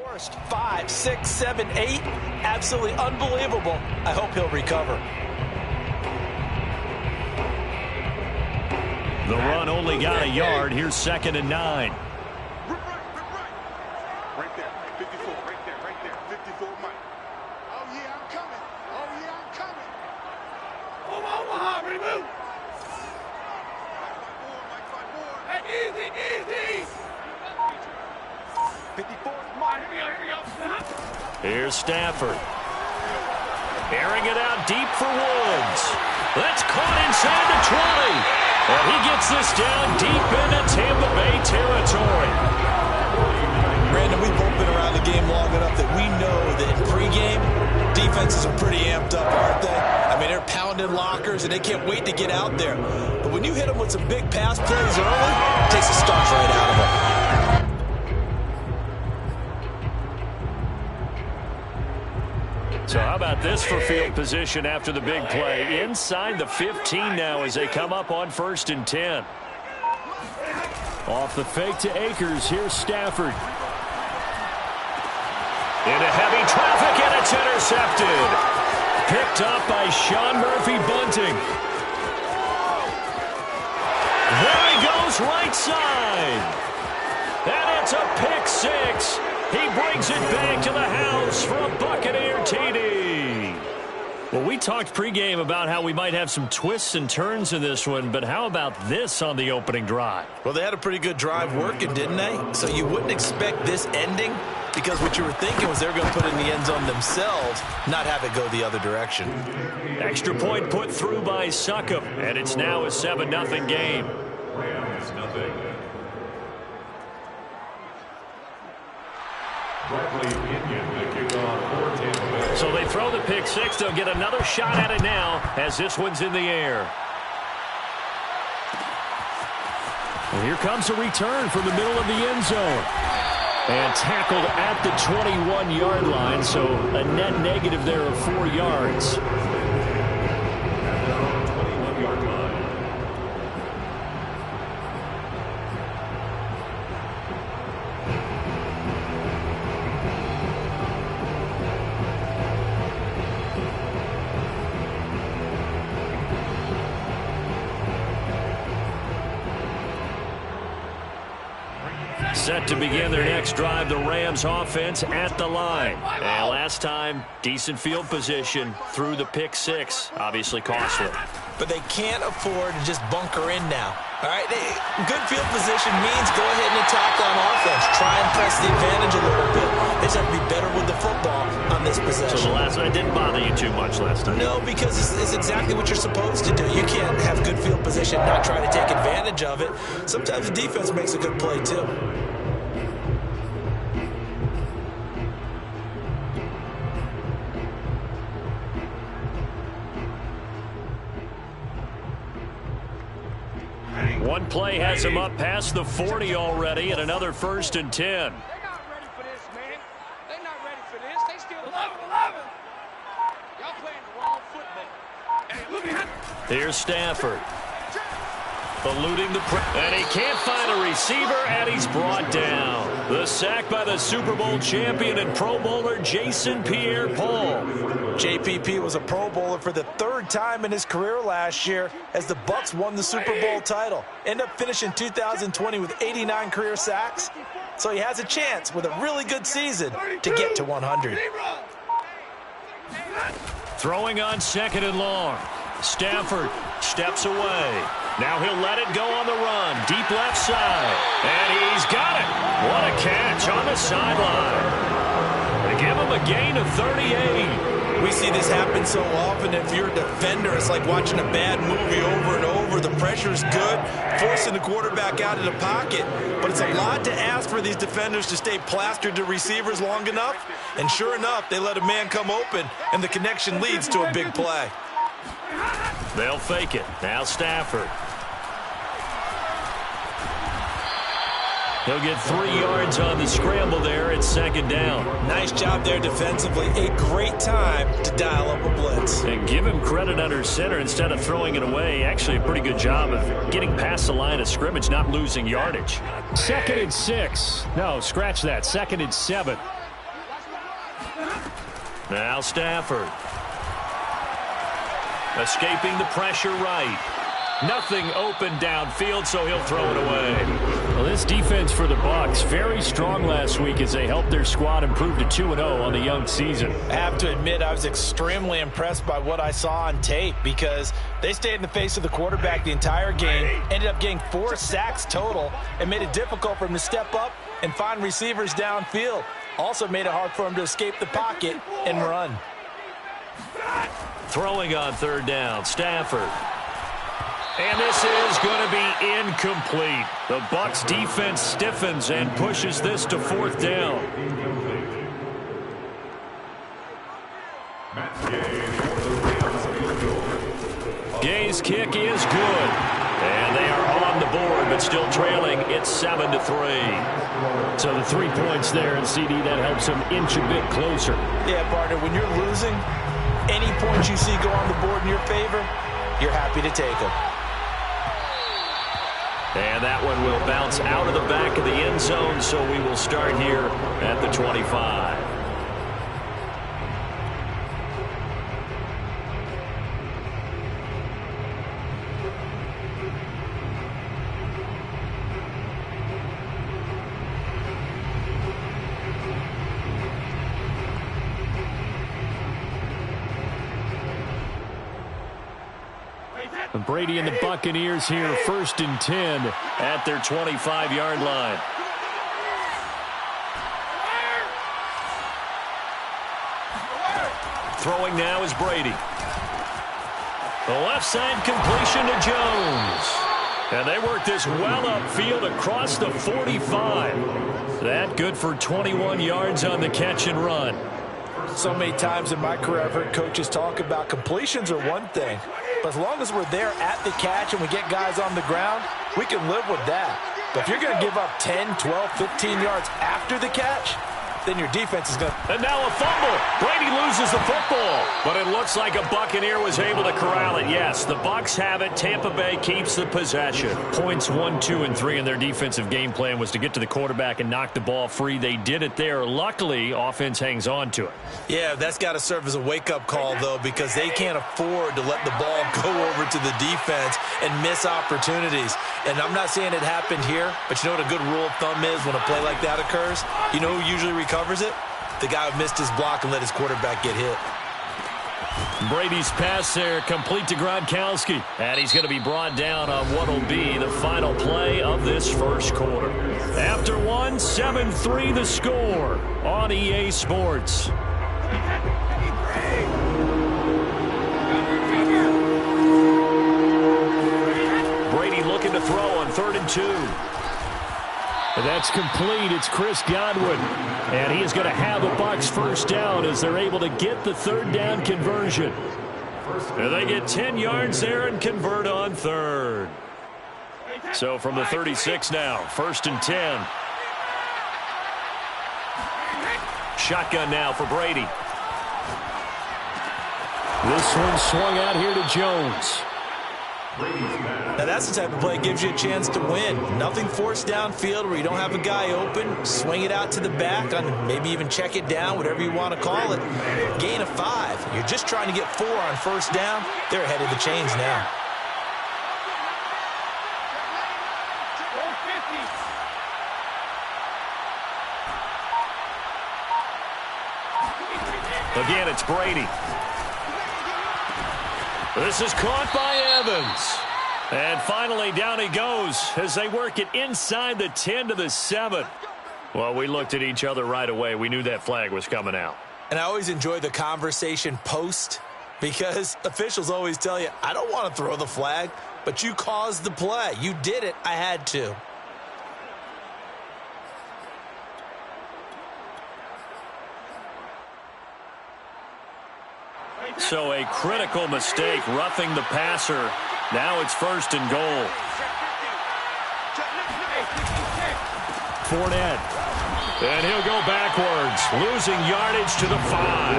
Forced 5, 6, 7, 8. Absolutely unbelievable. I hope he'll recover. The run only got a yard. Here's 2nd and 9. Right there, 54, right there, 54, Mike. Oh, yeah, I'm coming. Oh, yeah, I'm coming. Oh, Omaha, remove. Mike, 5 more. Hey, easy. 54, Mike. Here's Stafford. Airing it out deep for Woods. That's caught inside the 20. And he gets this down deep into Tampa Bay territory. Brandon, we've both been around the game long enough that we know that in pregame, defenses are pretty amped up, aren't they? I mean, they're pounding lockers, and they can't wait to get out there. But when you hit them with some big pass plays early, it takes the starch right out of them. So how about this for field position after the big play? Inside the 15 now as they come up on 1st and 10. Off the fake to Akers. Here's Stafford. Into heavy traffic, and it's intercepted. Picked up by Sean Murphy-Bunting. There he goes, right side. And it's a pick 6. He brings it back to the house for a Buccaneer TD. Well, we talked pregame about how we might have some twists and turns in this one, but how about this on the opening drive? Well, they had a pretty good drive working, didn't they? So you wouldn't expect this ending because what you were thinking was they were going to put it in the end zone themselves, not have it go the other direction. Extra point put through by Succop, and it's now a 7-0 game. So they throw the pick 6. They'll get another shot at it now as this one's in the air. And here comes a return from the middle of the end zone. And tackled at the 21-yard line, so a net negative there of 4 yards. Set to begin their next drive, the Rams offense at the line. And last time, decent field position through the pick 6. Obviously costly. But they can't afford to just bunker in now. All right, good field position means go ahead and attack on offense. Try and press the advantage a little bit. They just have to be better with the football on this possession. So the last one didn't bother you too much last time? No, because it's exactly what you're supposed to do. You can't have good field position and not try to take advantage of it. Sometimes the defense makes a good play, too. One play has him up past the 40 already, and another 1st and 10. They're not ready for this, man. They're not ready for this. They still 11. Y'all playing the wrong football. Hey, look at him. Here's Stafford. Eluding the and he can't find a receiver, and he's brought down. The sack by the Super Bowl champion and Pro Bowler Jason Pierre-Paul. JPP was a Pro Bowler for the 3rd time in his career last year as the Bucs won the Super Bowl title. Ended up finishing 2020 with 89 career sacks. So he has a chance with a really good season to get to 100. Throwing on 2nd and long. Stafford steps away. Now he'll let it go on the run. Deep left side. And he's got it. What a catch on the sideline. They give him a gain of 38. We see this happen so often. If you're a defender, it's like watching a bad movie over and over. The pressure's good, forcing the quarterback out of the pocket. But it's a lot to ask for these defenders to stay plastered to receivers long enough. And sure enough, they let a man come open, and the connection leads to a big play. They'll fake it. Now Stafford. He'll get 3 yards on the scramble there at 2nd down. Nice job there defensively. A great time to dial up a blitz. And give him credit under center instead of throwing it away. Actually a pretty good job of getting past the line of scrimmage, not losing yardage. 2nd and 6. No, scratch that. 2nd and 7. Now Stafford. Escaping the pressure right. Nothing open downfield, so he'll throw it away. Well, this defense for the Bucs, very strong last week as they helped their squad improve to 2-0 on the young season. I have to admit, I was extremely impressed by what I saw on tape because they stayed in the face of the quarterback the entire game, ended up getting 4 sacks total, and made it difficult for him to step up and find receivers downfield. Also made it hard for him to escape the pocket and run. Throwing on third down, Stafford. And this is going to be incomplete. The Bucs defense stiffens and pushes this to fourth down. Gay's kick is good. And they are on the board, but still trailing. It's 7-3. So the 3 points there, and CD, that helps them inch a bit closer. Yeah, partner, when you're losing, any points you see go on the board in your favor, you're happy to take them. And that one will bounce out of the back of the end zone, so we will start here at the 25. Brady and the Buccaneers here, 1st and 10 at their 25-yard line. Throwing now is Brady. The left side completion to Jones. And they work this well upfield across the 45. That good for 21 yards on the catch and run. So many times in my career I've heard coaches talk about completions are one thing, but as long as we're there at the catch and we get guys on the ground, we can live with that. But if you're going to give up 10, 12, 15 yards after the catch, then your defense is going to... And now a fumble. Brady loses the football. But it looks like a Buccaneer was able to corral it. Yes, the Bucs have it. Tampa Bay keeps the possession. Points 1, 2, and 3 in their defensive game plan was to get to the quarterback and knock the ball free. They did it there. Luckily, offense hangs on to it. Yeah, that's got to serve as a wake-up call, though, because they can't afford to let the ball go over to the defense and miss opportunities. And I'm not saying it happened here, but you know what a good rule of thumb is when a play like that occurs? You know who usually recovers it? The guy who missed his block and let his quarterback get hit. Brady's pass there complete to Gronkowski. And he's going to be brought down on what will be the final play of this first quarter. After one, 7-3 the score on EA Sports. Brady looking to throw on 3rd and 2. That's complete. It's Chris Godwin. And he is going to have the Bucs first down as they're able to get the 3rd down conversion. And they get 10 yards there and convert on 3rd. So from the 36 now, 1st and 10. Shotgun now for Brady. This one swung out here to Jones. Now that's the type of play that gives you a chance to win. Nothing forced downfield where you don't have a guy open. Swing it out to the back, on maybe even check it down, whatever you want to call it. Gain of 5. You're just trying to get 4 on 1st down. They're ahead of the chains now. Again, it's Brady. This is caught by Evans. And finally, down he goes as they work it inside the 10 to the 7. Well, we looked at each other right away. We knew that flag was coming out. And I always enjoy the conversation post because officials always tell you, I don't want to throw the flag, but you caused the play. You did it. I had to. So a critical mistake, roughing the passer. Now it's 1st and goal. Fournette. And he'll go backwards, losing yardage to the 5.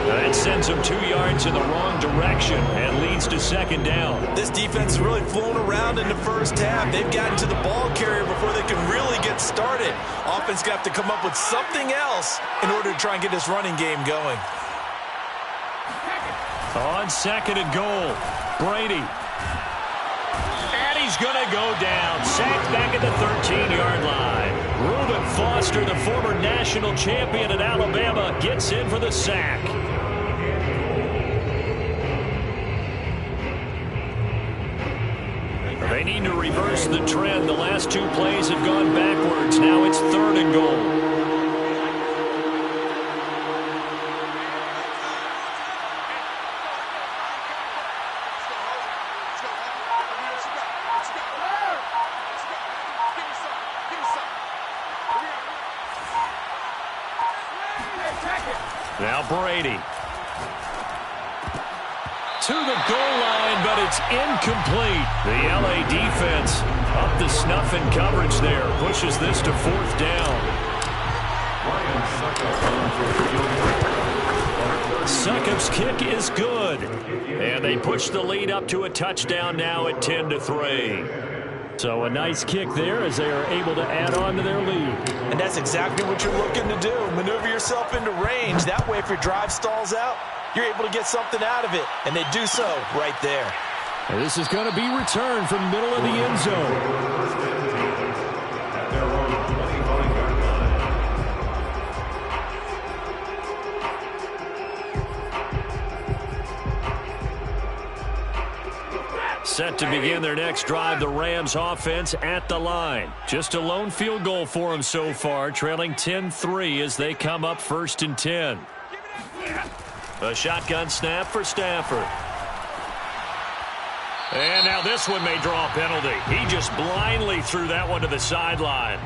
That sends him 2 yards in the wrong direction and leads to 2nd down. This defense has really flown around in the first half. They've gotten to the ball carrier before they can really get started. Offense going to have to come up with something else in order to try and get this running game going. On second and goal, Brady. And he's going to go down. Sacked back at the 13-yard line. Reuben Foster, the former national champion at Alabama, gets in for the sack. They need to reverse the trend. The last two plays have gone backwards. Now it's third and goal. Now Brady. To the goal line, but it's incomplete. The LA defense up the snuff in coverage there. Pushes this to fourth down. Succop's kick is good. And they push the lead up to a touchdown now at 10-3. So a nice kick there as they are able to add on to their lead. And that's exactly what you're looking to do. Maneuver yourself into range. That way, if your drive stalls out, you're able to get something out of it. And they do so right there. And this is going to be returned from middle of the end zone. Set to begin their next drive, the Rams offense at the line. Just a lone field goal for them so far, trailing 10-3 as they come up 1st and 10. A shotgun snap for Stafford. And now this one may draw a penalty. He just blindly threw that one to the sideline.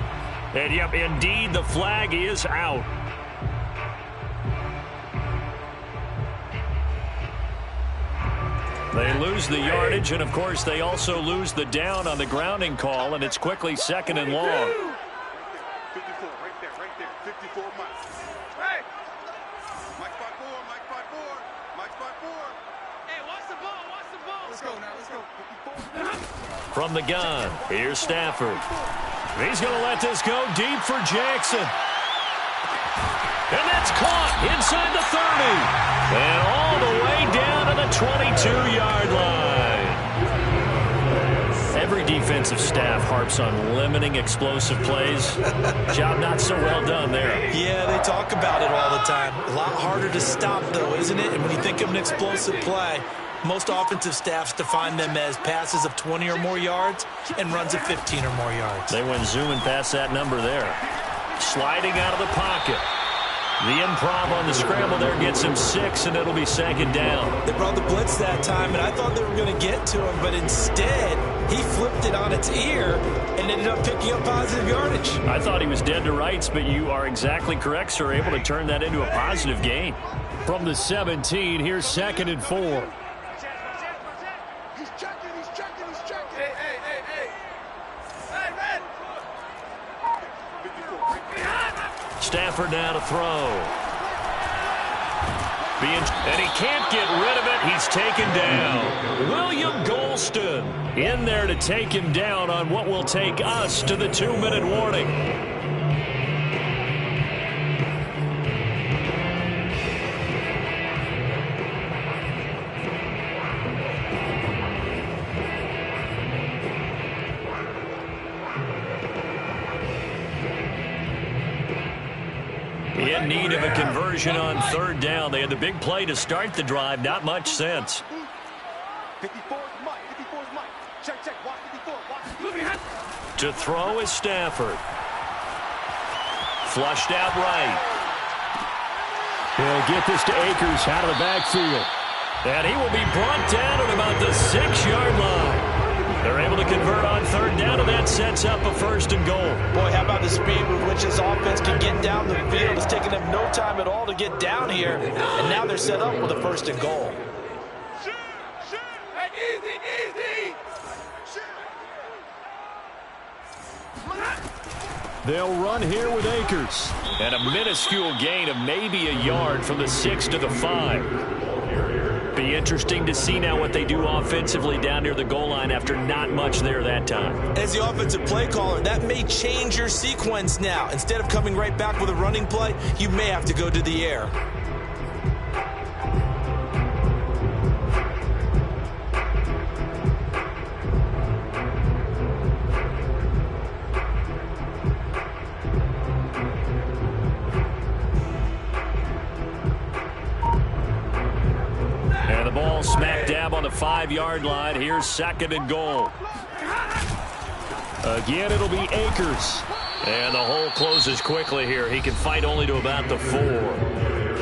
And yep, indeed, the flag is out. They lose the yardage, and of course they also lose the down on the grounding call, and it's quickly 2nd and long. 54, right there, 54 Mike. Hey! Mike 5-4, Mike 5-4, Mike 5-4. Hey, watch the ball. Let's go now, let's go. 54. From the gun, here's Stafford. He's going to let this go deep for Jackson. And that's caught inside the 30. And all the way down to the 22-yard line. Every defensive staff harps on limiting explosive plays. Job not so well done there. Yeah, they talk about it all the time. A lot harder to stop, though, isn't it? And when you think of an explosive play, most offensive staffs define them as passes of 20 or more yards and runs of 15 or more yards. They went zooming past that number there. Sliding out of the pocket. The improv on the scramble there gets him 6, and it'll be 2nd down. They brought the blitz that time, and I thought they were going to get to him, but instead, he flipped it on its ear and ended up picking up positive yardage. I thought he was dead to rights, but you are exactly correct, sir. Able to turn that into a positive gain. From the 17, here's 2nd and 4. He's checking. Hey. Hey, man. 54, right there. Stafford now to throw. And he can't get rid of it. He's taken down. William Golston in there to take him down on what will take us to the 2-minute warning. In need of a conversion on 3rd down. They had the big play to start the drive. Not much sense. 54 is Mike. Check. Watch 54. Watch. To throw is Stafford. Flushed out right. He'll get this to Akers out of the backfield. And he will be brought down at about the 6-yard line. They're able to convert on 3rd down, and that sets up a 1st and goal. Boy, how about the speed with which this offense can get down the field? It's taken them no time at all to get down here, and now they're set up with a 1st and goal. Shoot. Easy. They'll run here with Akers. And a minuscule gain of maybe a yard from the 6 to the 5. Be interesting to see now what they do offensively down near the goal line after not much there that time. As the offensive play caller, that may change your sequence now. Instead of coming right back with a running play, you may have to go to the air. 25-yard line. Here's 2nd and goal. Again, it'll be Akers. And the hole closes quickly here. He can fight only to about the 4.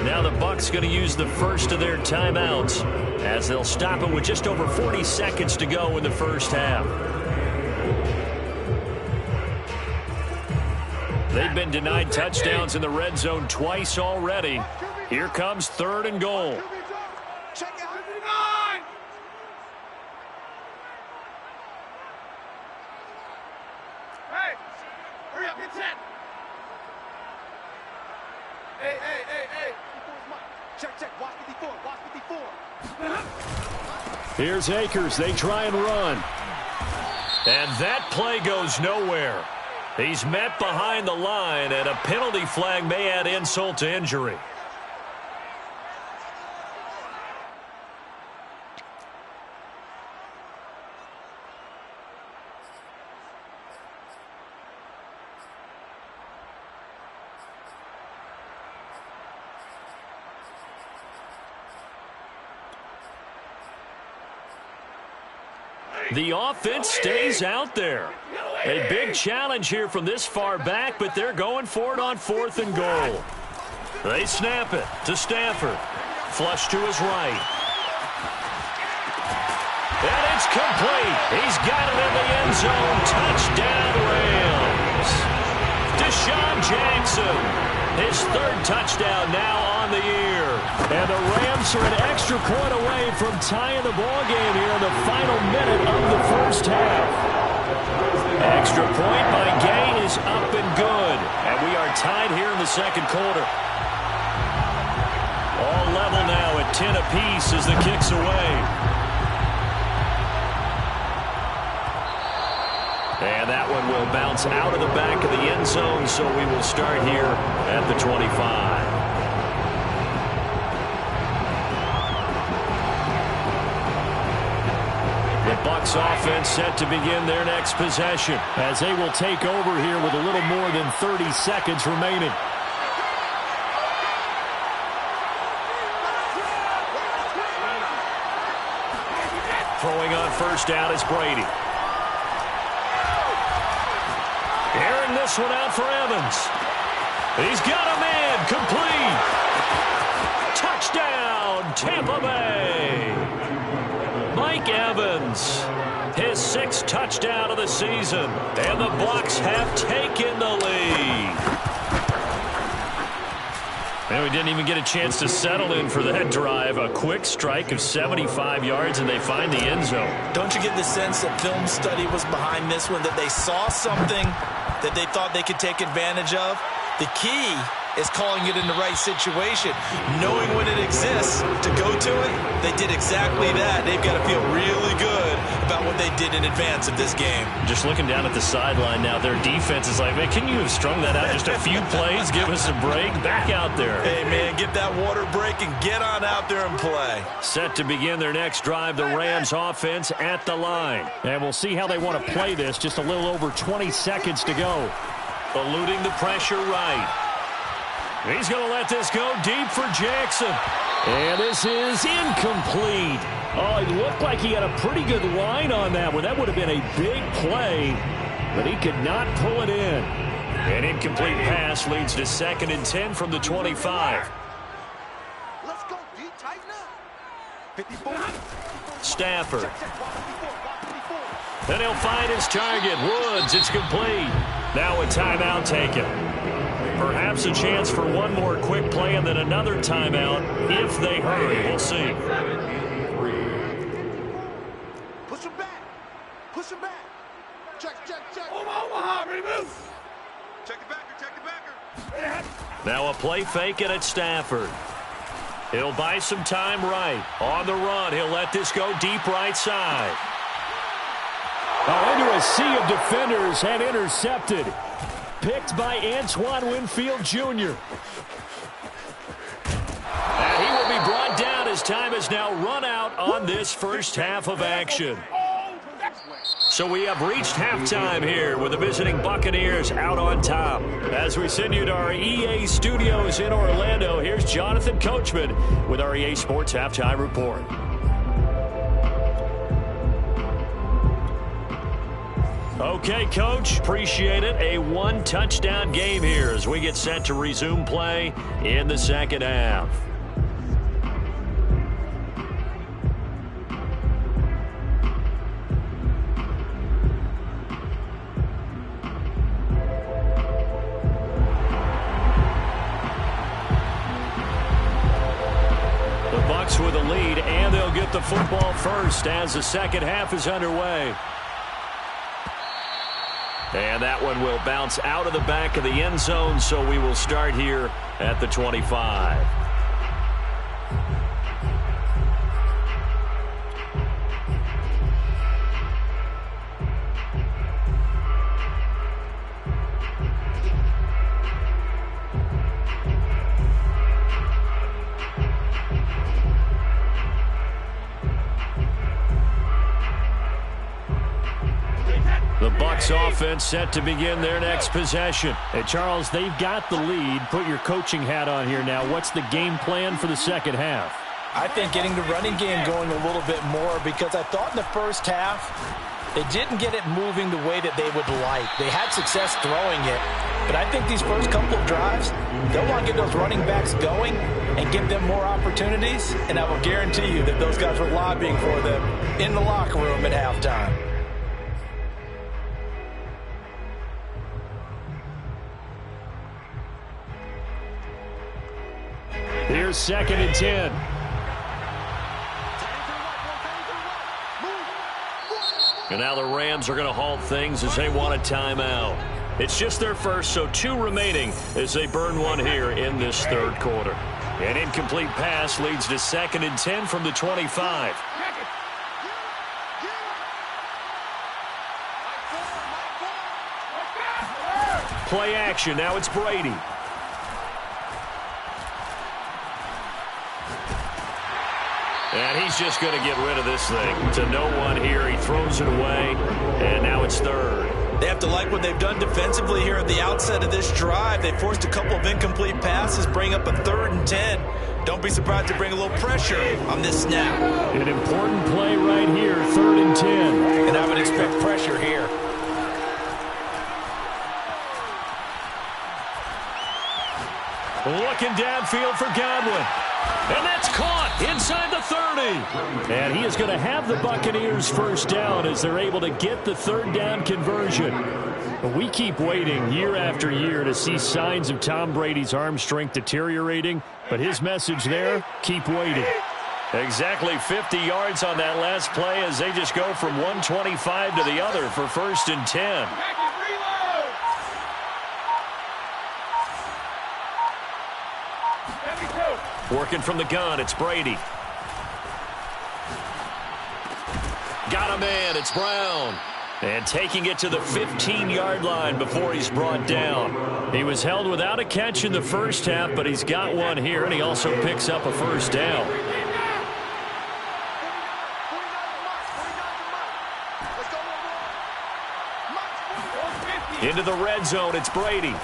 Now the Bucs going to use the first of their timeouts as they'll stop it with just over 40 seconds to go in the first half. They've been denied touchdowns in the red zone twice already. Here comes 3rd and goal. Check it out. Hey, hurry up, get set. Hey. Check, watch 54, watch 54. Here's Akers. They try and run. And that play goes nowhere. He's met behind the line, and a penalty flag may add insult to injury. The offense stays out there. A big challenge here from this far back, but they're going for it on 4th and goal. They snap it to Stafford. Flush to his right. And it's complete. He's got it in the end zone. Touchdown, Rams. Deshaun Jackson. His 3rd touchdown now on the year. And the Rams are an extra point away from tying the ball game here in the final minute of the first half. Extra point by Gain is up and good. And we are tied here in the 2nd quarter. All level now at 10 apiece as the kick's away. And that one will bounce out of the back of the end zone, so we will start here at the 25. The Bucs offense set to begin their next possession as they will take over here with a little more than 30 seconds remaining. Throwing on first down is Brady. Airing this one out for Evans. He's got a man, complete. Touchdown, Tampa Bay. Mike Evans, his 6th touchdown of the season, and the Bucs have taken the lead. And we didn't even get a chance to settle in for that drive. A quick strike of 75 yards, and they find the end zone. Don't you get the sense that film study was behind this one, that they saw something that they thought they could take advantage of? The key is calling it in the right situation. Knowing when it exists to go to it, they did exactly that. They've got to feel really good about what they did in advance of this game. Just looking down at the sideline now, their defense is like, man, can you have strung that out just a few plays? Give us a break. Back out there. Hey, man, get that water break and get on out there and play. Set to begin their next drive, the Rams offense at the line. And we'll see how they want to play this. Just a little over 20 seconds to go. Eluding the pressure right. He's going to let this go deep for Jackson. And this is incomplete. Oh, it looked like he had a pretty good line on that one. That would have been a big play, but he could not pull it in. An incomplete pass leads to 2nd and 10 from the 25. Let's go, D, tighten up. 54. Stafford. Then he'll find his target. Woods, it's complete. Now a timeout taken. Perhaps a chance for one more quick play and then another timeout if they hurry. We'll see. Push him back. Push him back. Check. Omaha, remove. Check the backer. Now a play fake and it's Stafford. He'll buy some time right. On the run, he'll let this go deep right side. Into a sea of defenders and intercepted. Picked by Antoine Winfield Jr. And he will be brought down as time has now run out on this first half of action. So we have reached halftime here with the visiting Buccaneers out on top. As we send you to our EA studios in Orlando, here's Jonathan Coachman with our EA Sports Halftime Report. Okay, Coach, appreciate it. A one-touchdown game here as we get set to resume play in the second half. The Bucs with a lead, and they'll get the football first as the second half is underway. And that one will bounce out of the back of the end zone, so we will start here at the 25. The Bucs offense set to begin their next possession. Hey, Charles, they've got the lead. Put your coaching hat on here now. What's the game plan for the second half? I think getting the running game going a little bit more, because I thought in the first half they didn't get it moving the way that they would like. They had success throwing it, but I think these first couple of drives, they'll want to get those running backs going and give them more opportunities, and I will guarantee you that those guys were lobbying for them in the locker room at halftime. Here's 2nd and 10. And now the Rams are going to halt things as they want a timeout. It's just their first, so 2 remaining as they burn one here in this third quarter. An incomplete pass leads to 2nd and 10 from the 25. Play action. Now it's Brady. And he's just going to get rid of this thing to no one here. He throws it away, and now it's 3rd. They have to like what they've done defensively here at the outset of this drive. They forced a couple of incomplete passes, bring up a 3rd and 10. Don't be surprised to bring a little pressure on this snap. An important play right here, 3rd and 10. And I would expect pressure here. Looking downfield for Godwin. And that's caught inside the 30. And he is going to have the Buccaneers first down as they're able to get the 3rd down conversion. But we keep waiting year after year to see signs of Tom Brady's arm strength deteriorating. But his message there, keep waiting. Exactly 50 yards on that last play as they just go from 125 to the other for 1st and 10. Working from the gun, it's Brady. Got a man, it's Brown. And taking it to the 15-yard line before he's brought down. He was held without a catch in the first half, but he's got one here, and he also picks up a first down. Into the red zone, it's Brady.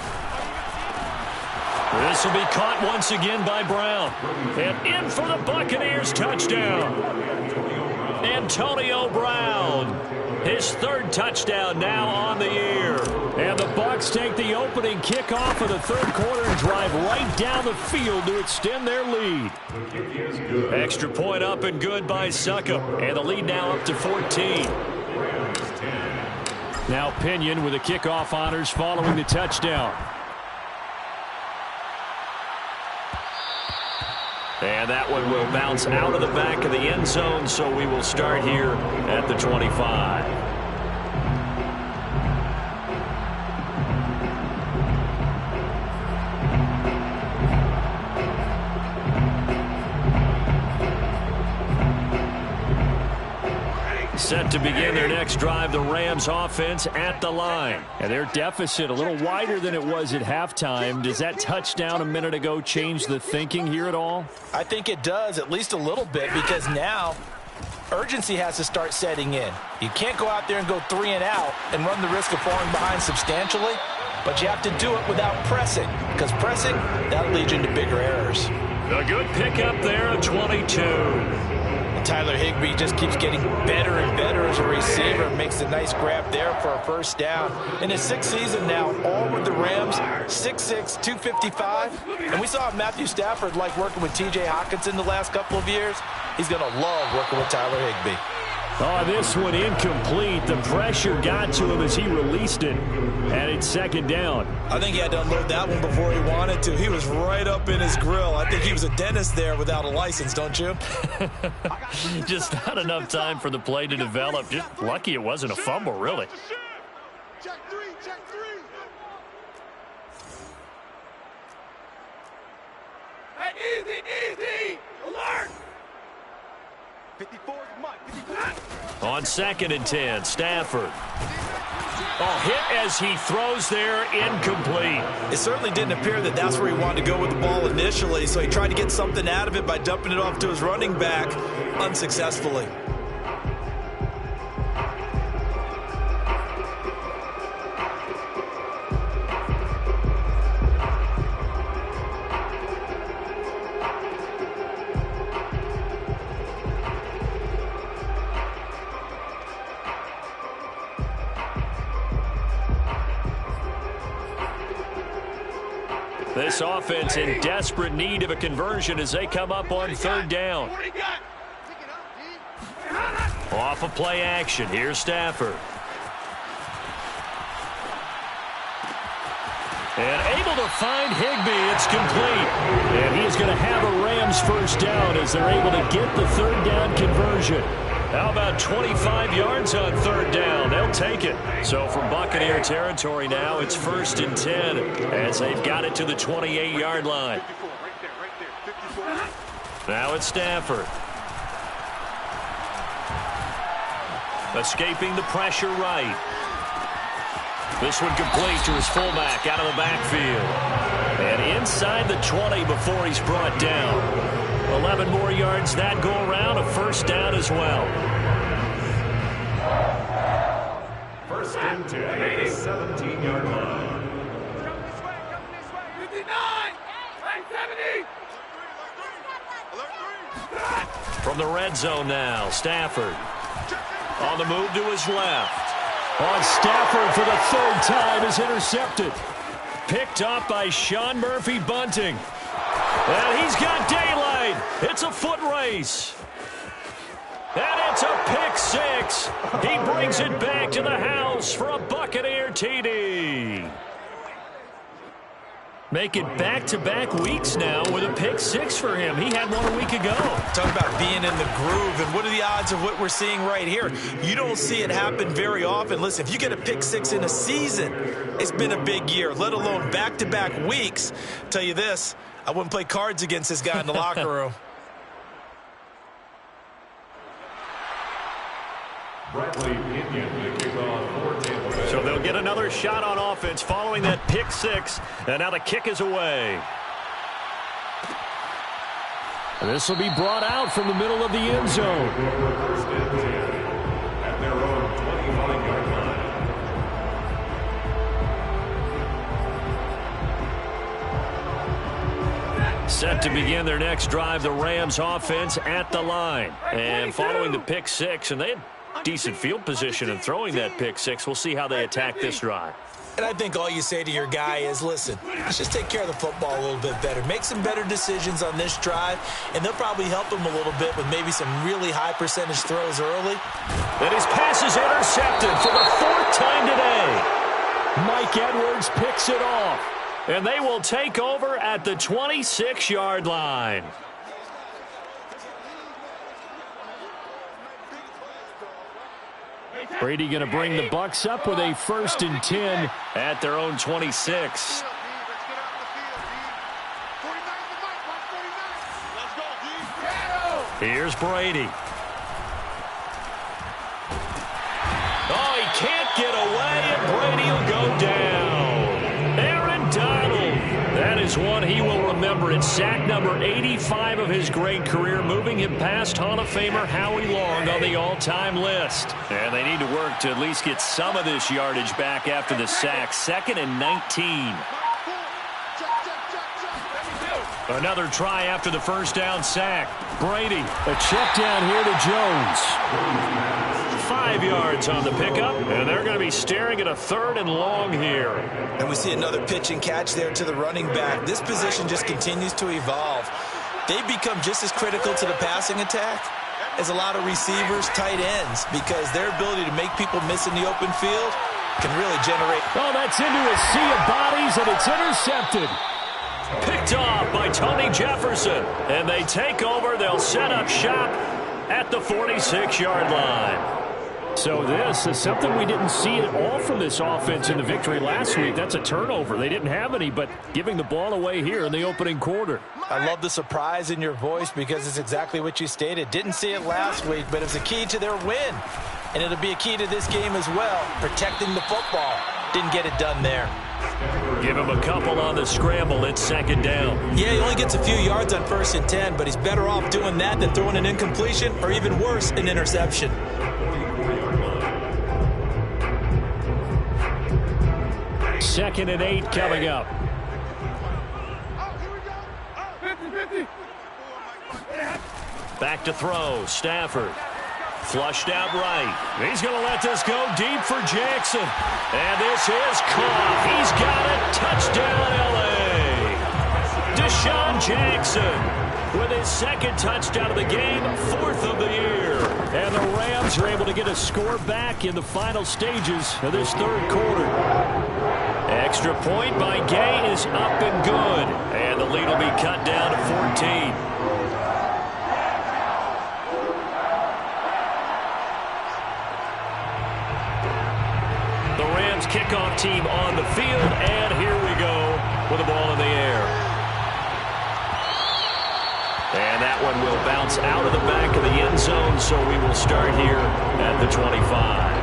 This will be caught once again by Brown. And in for the Buccaneers touchdown. Antonio Brown. His 3rd touchdown now on the year. And the Bucs take the opening kickoff of the 3rd quarter and drive right down the field to extend their lead. Extra point up and good by Succop. And the lead now up to 14. Now Pinion with the kickoff honors following the touchdown. And that one will bounce out of the back of the end zone, so we will start here at the 25. Set to begin their next drive, the Rams offense at the line. And their deficit a little wider than it was at halftime. Does that touchdown a minute ago change the thinking here at all? I think it does, at least a little bit, because now urgency has to start setting in. You can't go out there and go 3 and out and run the risk of falling behind substantially, but you have to do it without pressing, because pressing, that'll lead you into bigger errors. A good pickup there, a 22. Tyler Higbee just keeps getting better and better as a receiver. Makes a nice grab there for a first down. In his 6th season now, all with the Rams, 6'6", 255. And we saw Matthew Stafford like working with T.J. Hockenson the last couple of years. He's going to love working with Tyler Higbee. Oh, this one incomplete. The pressure got to him as he released it. And it's 2nd down. I think he had to unload that one before he wanted to. He was right up in his grill. I think he was a dentist there without a license, don't you? Just not enough time for the play to develop. Just lucky it wasn't a fumble, really. Check three, check three. Hey, easy. Alert. 54 is Mike. 54. On 2nd and 10, Stafford. Oh, hit as he throws there, incomplete. It certainly didn't appear that that's where he wanted to go with the ball initially, so he tried to get something out of it by dumping it off to his running back unsuccessfully. This offense in desperate need of a conversion as they come up on 3rd down. Off of play action. Here's Stafford. And able to find Higbee. It's complete. And he's going to have a Rams first down as they're able to get the 3rd down conversion. How about 25 yards on 3rd down? They'll take it. So from Buccaneer territory now, it's 1st and 10 as they've got it to the 28-yard line. Now it's Stafford. Escaping the pressure right. This one complete to his fullback out of the backfield. And inside the 20 before he's brought down. 11 more yards that go around, a first down as well. 1st and 10 at the 17-yard line. Come this way. 59. 70. From the red zone now, Stafford. On the move to his left. On Stafford for the 3rd time is intercepted. Picked up by Sean Murphy-Bunting. And he's got daylight. It's a foot race. And it's a pick 6. He brings it back to the house for a Buccaneer TD. Make it back-to-back weeks now with a pick 6 for him. He had one a week ago. Talk about being in the groove, and what are the odds of what we're seeing right here? You don't see it happen very often. Listen, if you get a pick 6 in a season, it's been a big year, let alone back-to-back weeks. I'll tell you this, I wouldn't play cards against this guy in the locker room. Bradley Pinion to kick off for Tampa Bay. So they'll get another shot on offense following that pick 6. And now the kick is away. This will be brought out from the middle of the end zone. 1st and 10 at their own 25-yard line. Set to begin their next drive, the Rams offense at the line. And following the pick 6, and they had decent field position in throwing that pick 6. We'll see how they attack this drive. And I think all you say to your guy is, listen, let's just take care of the football a little bit better. Make some better decisions on this drive, and they'll probably help him a little bit with maybe some really high percentage throws early. And his pass is intercepted for the 4th time today. Mike Edwards picks it off. And they will take over at the 26-yard line. Brady going to bring the Bucs up with a 1st and 10 at their own 26. Here's Brady. Oh, he can't get away, and Brady will go down. Aaron Donald. That is one he will remember. It's sack number 85 of his great career, moving him past Hall of Famer Howie Long on the all-time list. And they need to work to at least get some of this yardage back after the sack. 2nd and 19. Another try after the first down sack. Brady, a check down here to Jones. 5 yards on the pickup, and they're going to be staring at a 3rd and long here. And we see another pitch and catch there to the running back. This position just continues to evolve. They've become just as critical to the passing attack as a lot of receivers, tight ends, because their ability to make people miss in the open field can really generate. Oh, that's into a sea of bodies, and it's intercepted. Picked off by Tony Jefferson. And they take over. They'll set up shop at the 46-yard line. So this is something we didn't see at all from this offense in the victory last week. That's a turnover. They didn't have any, but giving the ball away here in the opening quarter. I love the surprise in your voice because it's exactly what you stated. Didn't see it last week, but it was a key to their win. And it'll be a key to this game as well, protecting the football. Didn't get it done there. Give him a couple on the scramble. It's 2nd down. Yeah, he only gets a few yards on 1st and 10, but he's better off doing that than throwing an incompletion or even worse, an interception. 2nd and 8 coming up. Back to throw. Stafford. Flushed out right. He's going to let this go deep for Jackson. And this is caught. He's got it. Touchdown, L.A. Deshaun Jackson with his 2nd touchdown of the game, 4th of the year. And the Rams are able to get a score back in the final stages of this 3rd quarter. Extra point by Gay is up and good. And the lead will be cut down to 14. The Rams kickoff team on the field, and here we go with the ball in the air. And that one will bounce out of the back of the end zone, so we will start here at the 25.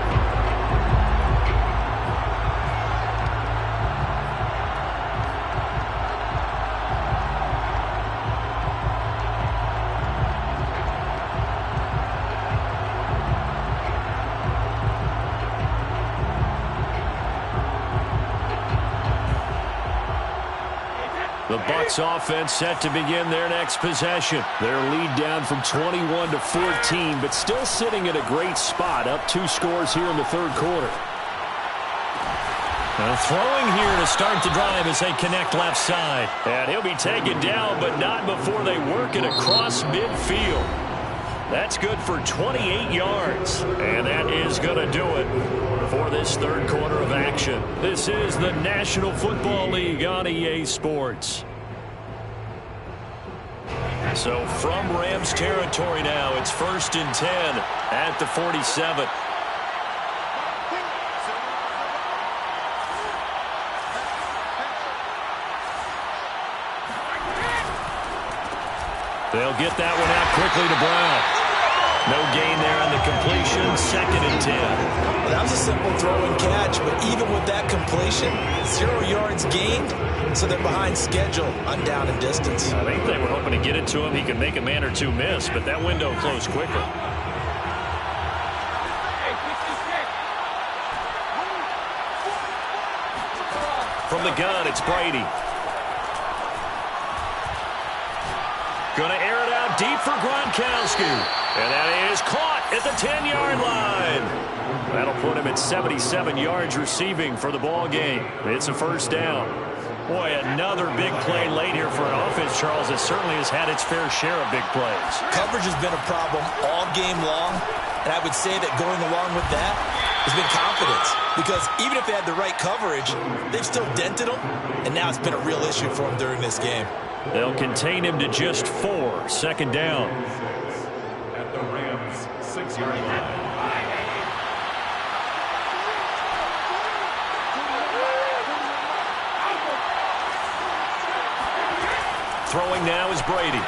The Bucs offense set to begin their next possession. Their lead down from 21 to 14, but still sitting at a great spot, up 2 scores here in the 3rd quarter. Now throwing here to start the drive as they connect left side. And he'll be taken down, but not before they work it across midfield. That's good for 28 yards. And that is going to do it for this 3rd quarter of action. This is the National Football League on EA Sports. So from Rams territory now, it's 1st and 10 at the 47. They'll get that one out quickly to Brown. No gain there on the completion, 2nd and 10. Well, that was a simple throw and catch, but even with that completion, 0 yards gained, so they're behind schedule on down and distance. I think they were hoping to get it to him. He could make a man or two miss, but that window closed quicker. From the gun, it's Brady. Going to air it out deep for Gronkowski. And that is caught at the 10-yard line. That'll put him at 77 yards receiving for the ball game. It's a 1st down. Boy, another big play late here for an offense, Charles, that certainly has had its fair share of big plays. Coverage has been a problem all game long, and I would say that going along with that has been confidence. Because even if they had the right coverage, they've still dented them, and now it's been a real issue for them during this game. They'll contain him to just 4, 2nd down. At the Rams' 6-yard line. Throwing now is Brady.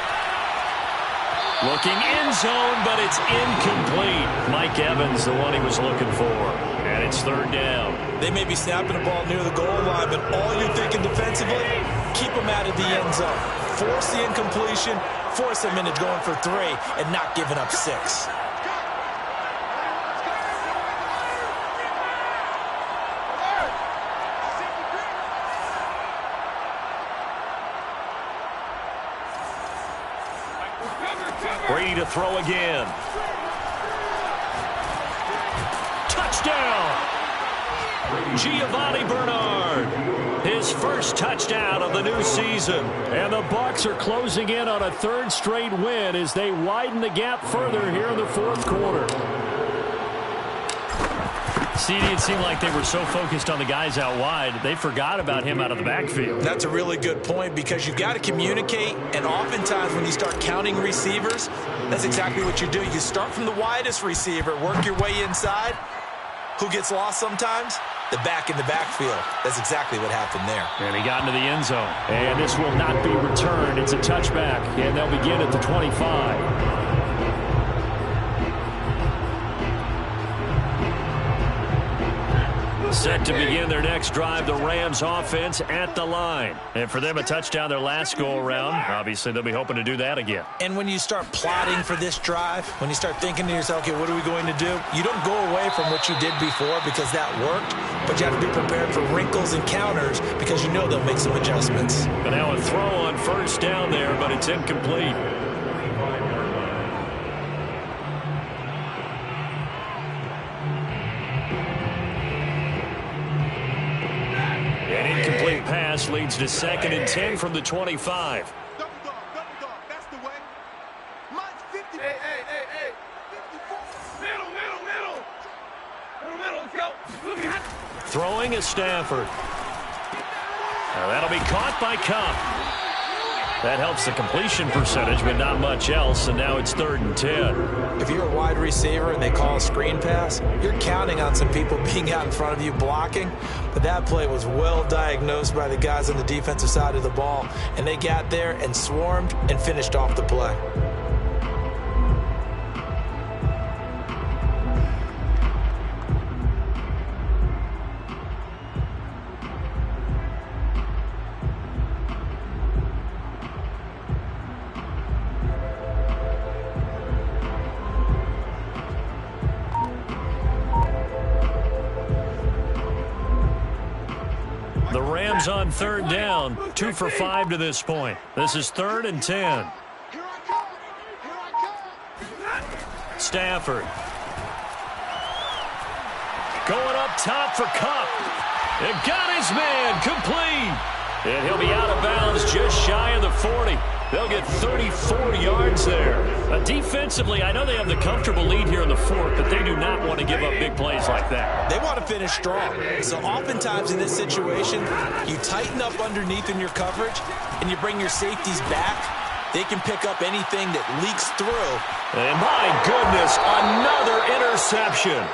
Looking end zone, but it's incomplete. Mike Evans, the one he was looking for. And it's 3rd down. They may be snapping the ball near the goal line, but all you're thinking defensively, keep them out of the end zone. Force the incompletion, force them into going for 3, and not giving up 6. to throw again. Touchdown! Giovanni Bernard, his first touchdown of the new season. And the Bucs are closing in on a third straight win as they widen the gap further here in the fourth quarter. CD, it seemed like they were so focused on the guys out wide, they forgot about him out of the backfield. That's a really good point because you've got to communicate, and oftentimes when you start counting receivers, that's exactly what you do. You start from the widest receiver, work your way inside. Who gets lost sometimes? The back in the backfield. That's exactly what happened there. And he got into the end zone. And this will not be returned. It's a touchback, and they'll begin at the 25. Set to begin their next drive, the Rams offense at the line. And for them, a touchdown their last go-around. Obviously, they'll be hoping to do that again. And when you start plotting for this drive, when you start thinking to yourself, okay, what are we going to do? You don't go away from what you did before because that worked, but you have to be prepared for wrinkles and counters because you know they'll make some adjustments. But now a throw on first down there, but it's incomplete. Pass leads to 2nd and 10 from the 25. Double dog, that's the way. Mine's 50. Hey. 54. Middle, let's go. Throwing is Stafford. Now that'll be caught by Kupp. That helps the completion percentage, but not much else, and now it's 3rd and 10. If you're a wide receiver and they call a screen pass, you're counting on some people being out in front of you blocking, but that play was well diagnosed by the guys on the defensive side of the ball, and they got there and swarmed and finished off the play. The Rams on 3rd down, 2 for 5 to this point. This is 3rd and 10. Stafford. Going up top for Kupp. It got his man complete. And he'll be out of bounds just shy of the 40. They'll get 34 yards there. Defensively, I know they have the comfortable lead here in the 4th, but they do not want to give up big plays like that. They want to finish strong. So oftentimes in this situation, you tighten up underneath in your coverage, and you bring your safeties back. They can pick up anything that leaks through. And my goodness, another interception.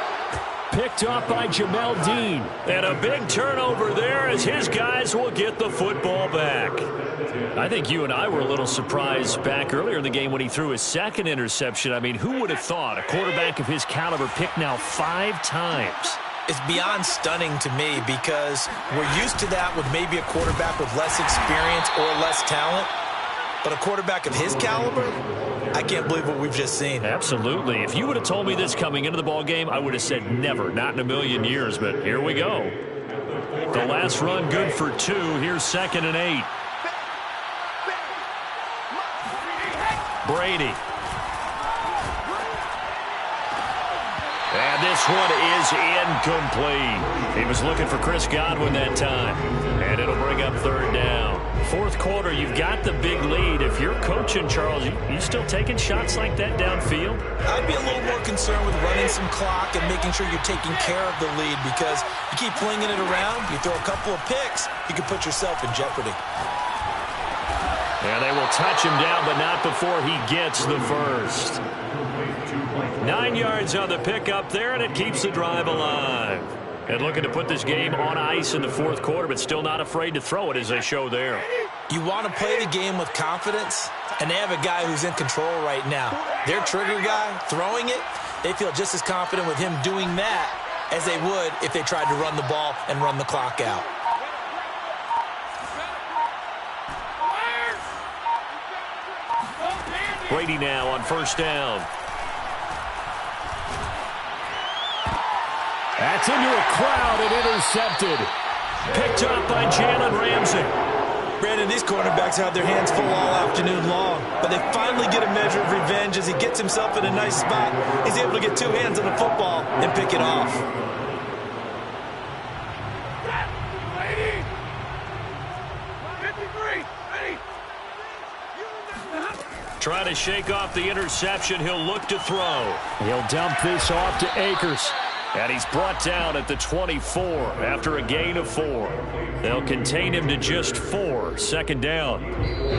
Picked up by Jamel Dean. And a big turnover there as his guys will get the football back. I think you and I were a little surprised back earlier in the game when he threw his 2nd interception. I mean, who would have thought a quarterback of his caliber picked now 5 times? It's beyond stunning to me because we're used to that with maybe a quarterback with less experience or less talent. But a quarterback of his caliber, I can't believe what we've just seen. Absolutely. If you would have told me this coming into the ball game, I would have said never, not in a million years. But here we go. The last run good for 2. Here's 2nd and 8. Brady. And this one is incomplete. He was looking for Chris Godwin that time. And it'll bring up 3rd down. 4th quarter, you've got the big lead. If you're coaching, Charles, you still taking shots like that downfield? I'd be a little more concerned with running some clock and making sure you're taking care of the lead because you keep flinging it around, you throw a couple of picks, you can put yourself in jeopardy. And they will touch him down, but not before he gets the first. 9 yards on the pickup there, and it keeps the drive alive. And looking to put this game on ice in the 4th quarter, but still not afraid to throw it as they show there. You want to play the game with confidence, and they have a guy who's in control right now. Their trigger guy throwing it, they feel just as confident with him doing that as they would if they tried to run the ball and run the clock out. Brady now on 1st down. That's into a crowd and intercepted. Picked up by Jalen Ramsey. Brandon, these quarterbacks have their hands full all afternoon long, but they finally get a measure of revenge as he gets himself in a nice spot. He's able to get two hands on the football and pick it off. Trying to shake off the interception. He'll look to throw. He'll dump this off to Akers. And he's brought down at the 24 after a gain of 4. They'll contain him to just 4. Second down.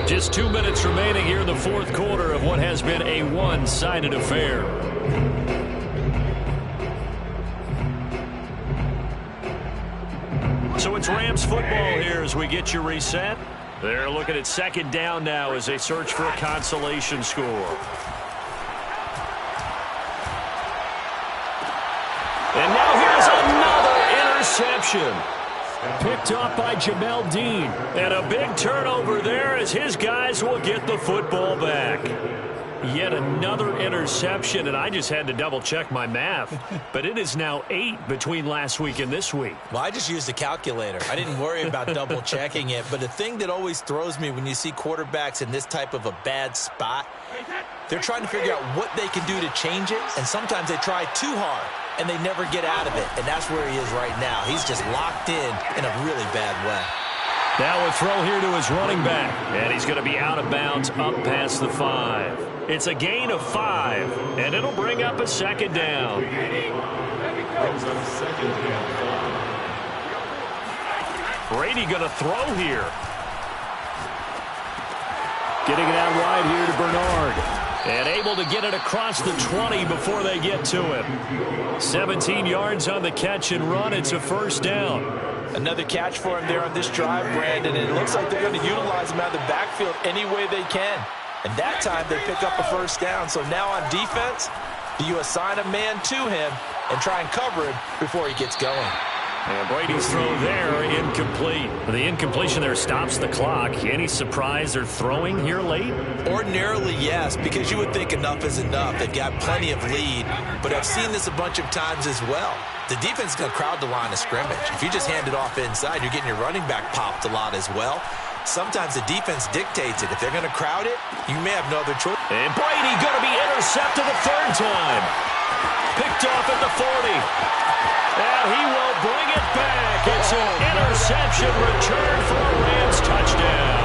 Just 2 minutes remaining here in the fourth quarter of what has been a one-sided affair. So it's Rams football here as we get you reset. They're looking at second down now as they search for a consolation score. And now here's another interception. Picked off by Jamel Dean. And a big turnover there as his guys will get the football back. Yet another interception, and I just had to double-check my math. But it is now 8 between last week and this week. Well, I just used a calculator. I didn't worry about double-checking it. But the thing that always throws me when you see quarterbacks in this type of a bad spot, they're trying to figure out what they can do to change it, and sometimes they try too hard, and they never get out of it. And that's where he is right now. He's just locked in a really bad way. Now a throw here to his running back. And he's going to be out of bounds up past the 5. It's a gain of 5, and it'll bring up a second down. Brady going to throw here. Getting it out wide here to Bernard. And able to get it across the 20 before they get to him. 17 yards on the catch and run. It's a first down. Another catch for him there on this drive, Brandon, and it looks like they're going to utilize him out of the backfield any way they can. And that time they pick up a first down. So now on defense, do you assign a man to him and try and cover him before he gets going? And Brady's throw there, incomplete. The incompletion there stops the clock. Any surprise they're throwing here late? Ordinarily, yes, because you would think enough is enough. They've got plenty of lead, but I've seen this a bunch of times as well. The defense is going to crowd the line of scrimmage. If you just hand it off inside, you're getting your running back popped a lot as well. Sometimes the defense dictates it. If they're going to crowd it, you may have no other choice. And Brady going to be intercepted the third time. Picked off at the 40. And he will bring it back. It's an interception return for a Rams touchdown.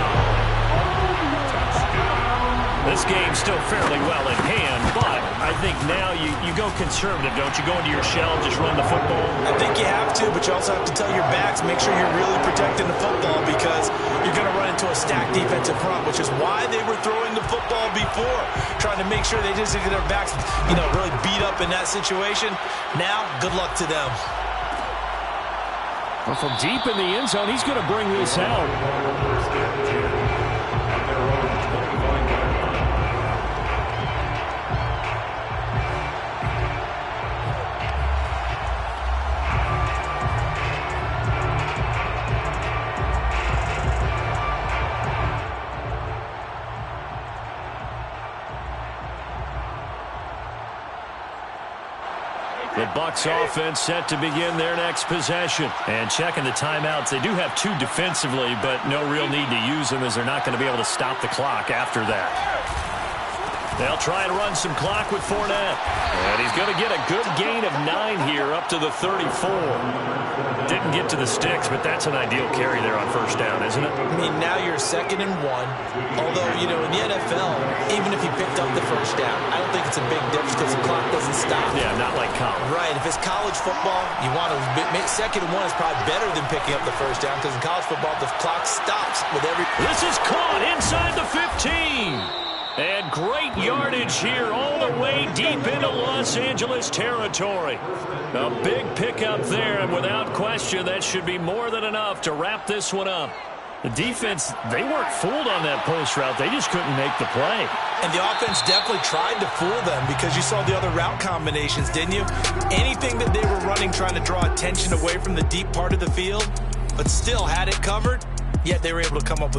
This game's still fairly well in hand, but I think now you go conservative, don't you? Go into your shell and just run the football? I think you have to, but you also have to tell your backs, make sure you're really protecting the football because you're going to run into a stacked defensive front, which is why they were throwing the football before, trying to make sure they just get their backs, really beat up in that situation. Now, good luck to them. Well, from deep in the end zone, he's going to bring this out. The Bucs offense set to begin their next possession. And checking the timeouts, they do have 2 defensively, but no real need to use them as they're not going to be able to stop the clock after that. They'll try and run some clock with Fournette. And he's going to get a good gain of 9 here up to the 34. Didn't get to the sticks, but that's an ideal carry there on first down, isn't it? I mean, now you're 2nd and 1. Although, in the NFL, even if you picked up the first down, I don't think it's a big difference because the clock doesn't stop. Yeah, not like college. Right. If it's college football, you want to make 2nd and 1 is probably better than picking up the first down because in college football, the clock stops with every... This is caught inside the 15. And great yardage here all the way deep into Los Angeles territory. A big pickup there, and without question, that should be more than enough to wrap this one up. The defense, they weren't fooled on that post route. They just couldn't make the play. And the offense definitely tried to fool them because you saw the other route combinations, didn't you? Anything that they were running trying to draw attention away from the deep part of the field, but still had it covered, yet they were able to come up with